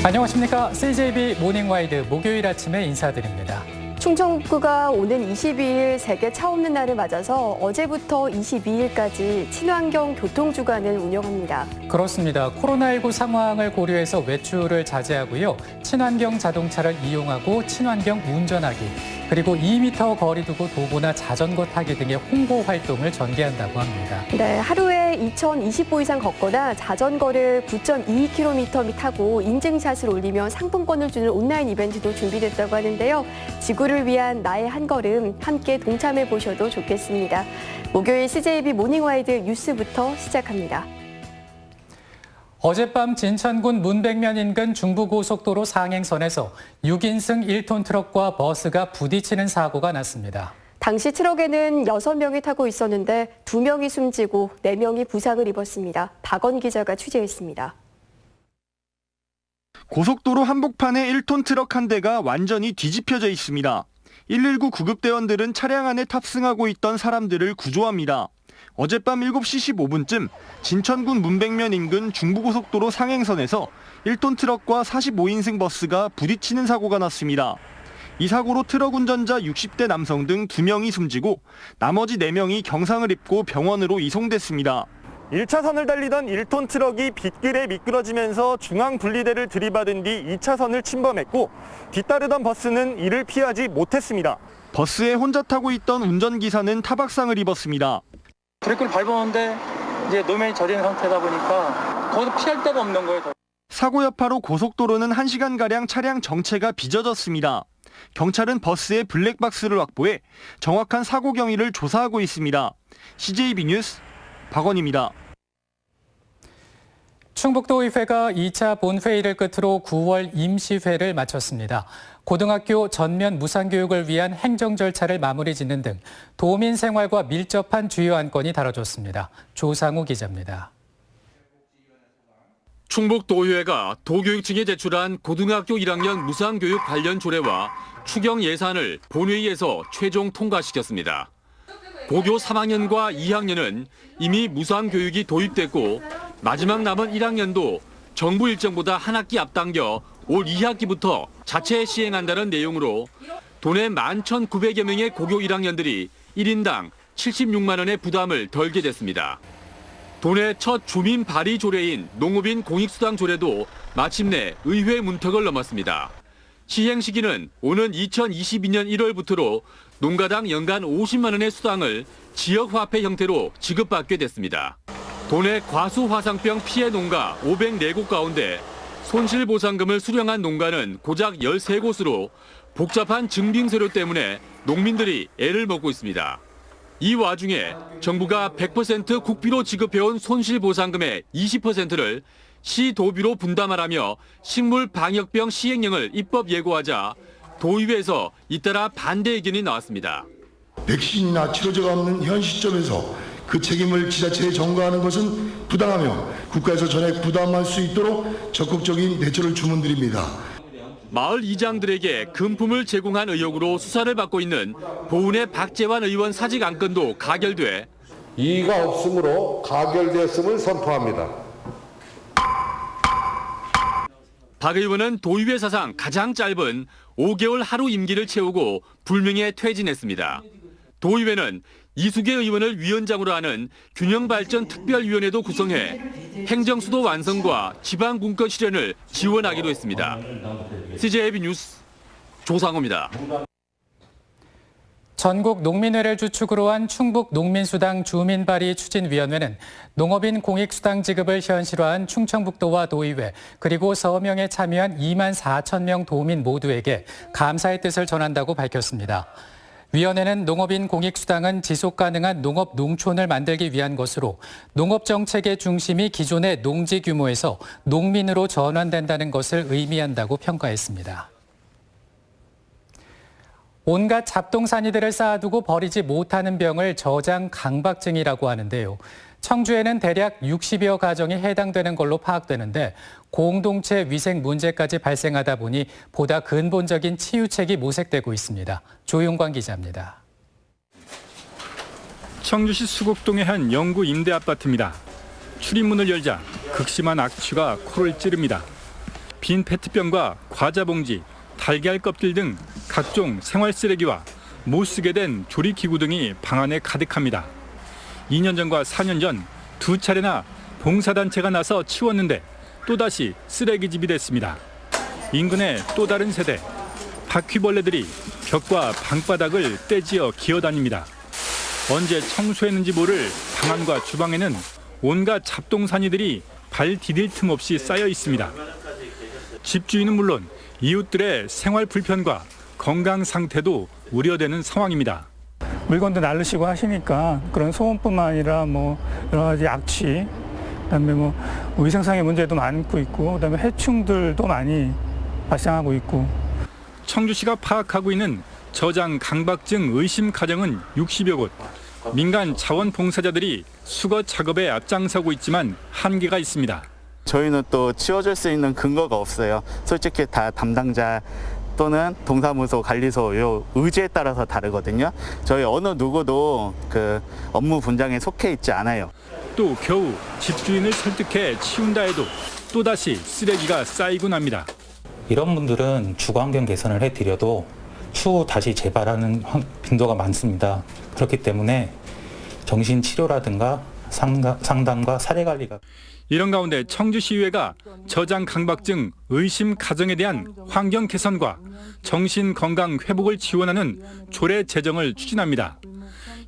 안녕하십니까. CJB 모닝와이드 목요일 아침에 인사드립니다. 충청북도가 오는 22일 세계 차 없는 날을 맞아서 어제부터 22일까지 친환경 교통주간을 운영합니다. 그렇습니다. 코로나19 상황을 고려해서 외출을 자제하고요. 친환경 자동차를 이용하고 친환경 운전하기, 그리고 2m 거리 두고 도보나 자전거 타기 등의 홍보 활동을 전개한다고 합니다. 네, 하루에 2,020보 이상 걷거나 자전거를 9.2km 타고 인증샷을 올리면 상품권을 주는 온라인 이벤트도 준비됐다고 하는데요. 지구를 위한 나의 한 걸음 함께 동참해 보셔도 좋겠습니다. 목요일 CJB 모닝와이드 뉴스부터 시작합니다. 어젯밤 진천군 문백면 인근 중부고속도로 상행선에서 6인승 1톤 트럭과 버스가 부딪히는 사고가 났습니다. 당시 트럭에는 6명이 타고 있었는데 2명이 숨지고 4명이 부상을 입었습니다. 박원 기자가 취재했습니다. 고속도로 한복판에 1톤 트럭 한 대가 완전히 뒤집혀져 있습니다. 119 구급대원들은 차량 안에 탑승하고 있던 사람들을 구조합니다. 어젯밤 7시 15분쯤 진천군 문백면 인근 중부고속도로 상행선에서 1톤 트럭과 45인승 버스가 부딪히는 사고가 났습니다. 이 사고로 트럭 운전자 60대 남성 등 2명이 숨지고 나머지 4명이 경상을 입고 병원으로 이송됐습니다. 1차선을 달리던 1톤 트럭이 빗길에 미끄러지면서 중앙 분리대를 들이받은 뒤 2차선을 침범했고 뒤따르던 버스는 이를 피하지 못했습니다. 버스에 혼자 타고 있던 운전기사는 타박상을 입었습니다. 브레이크를 밟았는데 이제 노면이 젖은 상태다 보니까 거기서 피할 데가 없는 거예요. 사고 여파로 고속도로는 1시간가량 차량 정체가 빚어졌습니다. 경찰은 버스의 블랙박스를 확보해 정확한 사고 경위를 조사하고 있습니다. CJB 뉴스 박원입니다. 충북도의회가 2차 본회의를 끝으로 9월 임시회를 마쳤습니다. 고등학교 전면 무상교육을 위한 행정 절차를 마무리 짓는 등 도민 생활과 밀접한 주요 안건이 다뤄졌습니다. 조상우 기자입니다. 충북도의회가 도교육청에 제출한 고등학교 1학년 무상교육 관련 조례와 추경 예산을 본회의에서 최종 통과시켰습니다. 고교 3학년과 2학년은 이미 무상교육이 도입됐고 마지막 남은 1학년도 정부 일정보다 한 학기 앞당겨 올 2학기부터 자체 시행한다는 내용으로 도내 11,900여 명의 고교 1학년들이 1인당 76만 원의 부담을 덜게 됐습니다. 도내 첫 주민 발의 조례인 농업인 공익수당 조례도 마침내 의회 문턱을 넘었습니다. 시행 시기는 오는 2022년 1월부터로 농가당 연간 50만 원의 수당을 지역화폐 형태로 지급받게 됐습니다. 도내 과수화상병 피해 농가 504곳 가운데 손실보상금을 수령한 농가는 고작 13곳으로 복잡한 증빙서류 때문에 농민들이 애를 먹고 있습니다. 이 와중에 정부가 100% 국비로 지급해온 손실보상금의 20%를 시도비로 분담하라며 식물방역병 시행령을 입법 예고하자 도의회에서 잇따라 반대 의견이 나왔습니다. 백신이나 치료제가 없는 현 시점에서 그 책임을 지자체에 전가하는 것은 부당하며 국가에서 전액 부담할 수 있도록 적극적인 대처를 주문드립니다. 마을 이장들에게 금품을 제공한 의혹으로 수사를 받고 있는 보은의 박재환 의원 사직 안건도 가결돼 이의가 없으므로 가결되었음을 선포합니다. 박 의원은 도의회 사상 가장 짧은 5개월 하루 임기를 채우고 불명예 퇴진했습니다. 도의회는 이수계 의원을 위원장으로 하는 균형발전특별위원회도 구성해 행정수도 완성과 지방분권 실현을 지원하기로 했습니다. CJB 뉴스 조상호입니다. 전국 농민회를 주축으로 한 충북농민수당 주민발의 추진위원회는 농업인 공익수당 지급을 현실화한 충청북도와 도의회 그리고 서명에 참여한 2만 4천 명 도민 모두에게 감사의 뜻을 전한다고 밝혔습니다. 위원회는 농업인 공익수당은 지속가능한 농업 농촌을 만들기 위한 것으로 농업정책의 중심이 기존의 농지 규모에서 농민으로 전환된다는 것을 의미한다고 평가했습니다. 온갖 잡동사니들을 쌓아두고 버리지 못하는 병을 저장 강박증이라고 하는데요. 청주에는 대략 60여 가정이 해당되는 걸로 파악되는데 공동체 위생 문제까지 발생하다 보니 보다 근본적인 치유책이 모색되고 있습니다. 조용관 기자입니다. 청주시 수곡동의 한 영구 임대 아파트입니다. 출입문을 열자 극심한 악취가 코를 찌릅니다. 빈 페트병과 과자 봉지, 달걀 껍질 등 각종 생활 쓰레기와 못 쓰게 된 조리기구 등이 방 안에 가득합니다. 2년 전과 4년 전 두 차례나 봉사단체가 나서 치웠는데 또다시 쓰레기집이 됐습니다. 인근의 또 다른 세대, 바퀴벌레들이 벽과 방바닥을 떼지어 기어다닙니다. 언제 청소했는지 모를 방 안과 주방에는 온갖 잡동사니들이 발 디딜 틈 없이 쌓여 있습니다. 집주인은 물론 이웃들의 생활 불편과 건강 상태도 우려되는 상황입니다. 물건도 날르시고 하시니까 그런 소음뿐만 아니라 뭐 여러 가지 악취, 그다음에 뭐 위생상의 문제도 많고 있고, 그다음에 해충들도 많이 발생하고 있고. 청주시가 파악하고 있는 저장 강박증 의심 가정은 60여 곳. 민간 자원봉사자들이 수거 작업에 앞장서고 있지만 한계가 있습니다. 저희는 또 치워줄 수 있는 근거가 없어요. 솔직히 다 담당자 또는 동사무소, 관리소 요 의지에 따라서 다르거든요. 저희 어느 누구도 그 업무 분장에 속해 있지 않아요. 또 겨우 집주인을 설득해 치운다 해도 또다시 쓰레기가 쌓이고 납니다. 이런 분들은 주거환경 개선을 해드려도 추후 다시 재발하는 빈도가 많습니다. 그렇기 때문에 정신치료라든가 상담과 사례관리가. 이런 가운데 청주시의회가 저장 강박증 의심 가정에 대한 환경 개선과 정신 건강 회복을 지원하는 조례 제정을 추진합니다.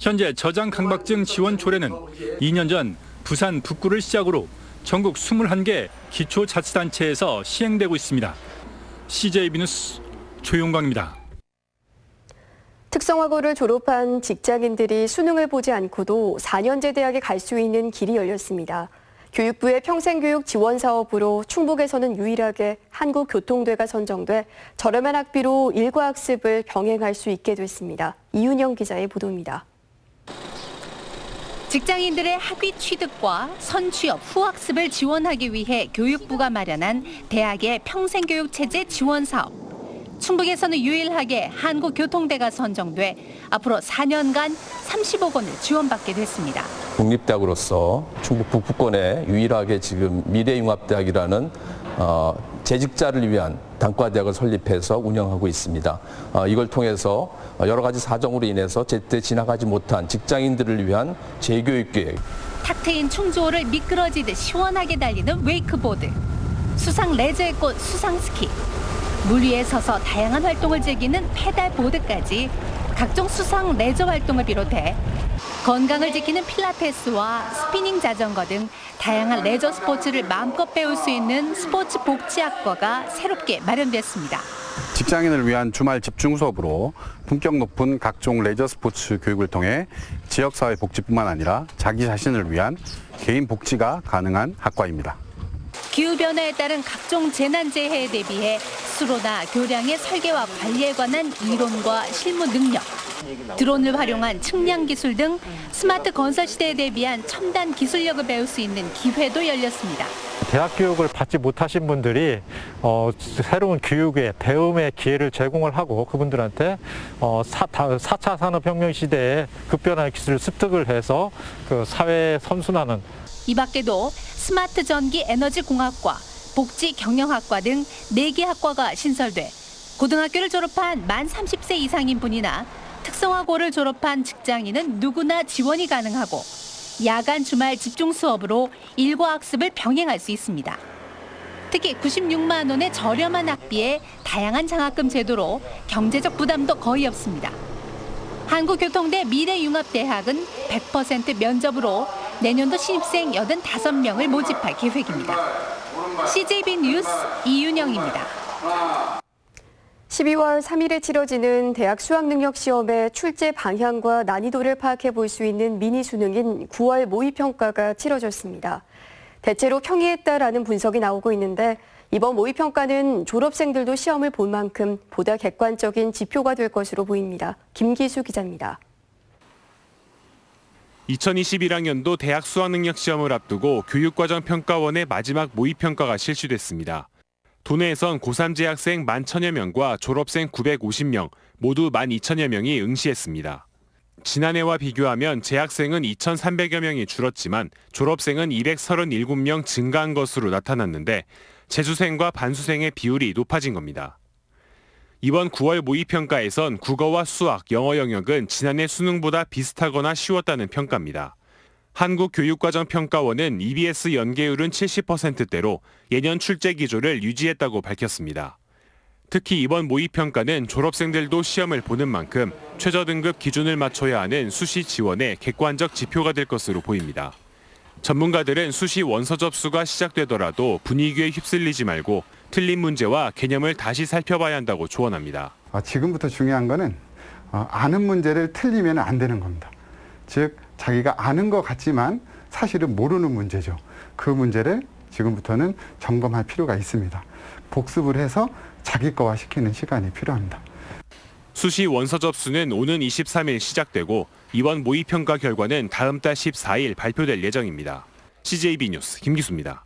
현재 저장 강박증 지원 조례는 2년 전 부산 북구를 시작으로 전국 21개 기초자치단체에서 시행되고 있습니다. CJB 뉴스 조용광입니다. 특성화고를 졸업한 직장인들이 수능을 보지 않고도 4년제 대학에 갈 수 있는 길이 열렸습니다. 교육부의 평생교육 지원 사업으로 충북에서는 유일하게 한국교통대가 선정돼 저렴한 학비로 일과 학습을 병행할 수 있게 됐습니다. 이윤영 기자의 보도입니다. 직장인들의 학위 취득과 선취업 후학습을 지원하기 위해 교육부가 마련한 대학의 평생교육 체제 지원 사업. 충북에서는 유일하게 한국교통대가 선정돼 앞으로 4년간 30억 원을 지원받게 됐습니다. 국립대학으로서 충북 북부권에 유일하게 지금 미래융합대학이라는 재직자를 위한 단과대학을 설립해서 운영하고 있습니다. 이걸 통해서 여러 가지 사정으로 인해서 제때 지나가지 못한 직장인들을 위한 재교육 계획. 탁 트인 충주호를 미끄러지듯 시원하게 달리는 웨이크보드, 수상 레저의 꽃 수상스키, 물 위에 서서 다양한 활동을 즐기는 페달보드까지 각종 수상 레저 활동을 비롯해 건강을 지키는 필라테스와 스피닝 자전거 등 다양한 레저 스포츠를 마음껏 배울 수 있는 스포츠 복지학과가 새롭게 마련됐습니다. 직장인을 위한 주말 집중 수업으로 품격 높은 각종 레저 스포츠 교육을 통해 지역사회 복지뿐만 아니라 자기 자신을 위한 개인 복지가 가능한 학과입니다. 기후변화에 따른 각종 재난재해에 대비해 수로나 교량의 설계와 관리에 관한 이론과 실무 능력, 드론을 활용한 측량 기술 등 스마트 건설 시대에 대비한 첨단 기술력을 배울 수 있는 기회도 열렸습니다. 대학 교육을 받지 못하신 분들이 새로운 교육의 배움의 기회를 제공을 하고 그분들한테 4차 산업혁명 시대에 급변화의 기술을 습득을 해서 그 사회에 선순환하는. 이 밖에도 스마트 전기 에너지 공학과, 복지 경영학과 등 4개 학과가 신설돼 고등학교를 졸업한 만 30세 이상인 분이나 특성화고를 졸업한 직장인은 누구나 지원이 가능하고 야간 주말 집중 수업으로 일과 학습을 병행할 수 있습니다. 특히 96만 원의 저렴한 학비에 다양한 장학금 제도로 경제적 부담도 거의 없습니다. 한국교통대 미래융합대학은 100% 면접으로 내년도 신입생 85명을 모집할 계획입니다. CJB 뉴스 이윤영입니다. 12월 3일에 치러지는 대학 수학능력시험의 출제 방향과 난이도를 파악해 볼 수 있는 미니 수능인 9월 모의평가가 치러졌습니다. 대체로 평이했다라는 분석이 나오고 있는데 이번 모의평가는 졸업생들도 시험을 본 만큼 보다 객관적인 지표가 될 것으로 보입니다. 김기수 기자입니다. 2021학년도 대학 수학능력시험을 앞두고 교육과정평가원의 마지막 모의평가가 실시됐습니다. 도내에선 고3 재학생 11,000여 명과 졸업생 950명, 모두 12,000여 명이 응시했습니다. 지난해와 비교하면 재학생은 2,300여 명이 줄었지만 졸업생은 237명 증가한 것으로 나타났는데 재수생과 반수생의 비율이 높아진 겁니다. 이번 9월 모의평가에선 국어와 수학, 영어 영역은 지난해 수능보다 비슷하거나 쉬웠다는 평가입니다. 한국교육과정평가원은 EBS 연계율은 70%대로 예년 출제 기조를 유지했다고 밝혔습니다. 특히 이번 모의평가는 졸업생들도 시험을 보는 만큼 최저등급 기준을 맞춰야 하는 수시 지원의 객관적 지표가 될 것으로 보입니다. 전문가들은 수시 원서 접수가 시작되더라도 분위기에 휩쓸리지 말고 틀린 문제와 개념을 다시 살펴봐야 한다고 조언합니다. 지금부터 중요한 거는 아는 문제를 틀리면 안 되는 겁니다. 즉 자기가 아는 것 같지만 사실은 모르는 문제죠. 그 문제를 지금부터는 점검할 필요가 있습니다. 복습을 해서 자기 거화 시키는 시간이 필요합니다. 수시 원서 접수는 오는 23일 시작되고 이번 모의평가 결과는 다음 달 14일 발표될 예정입니다. CJB 뉴스 김기수입니다.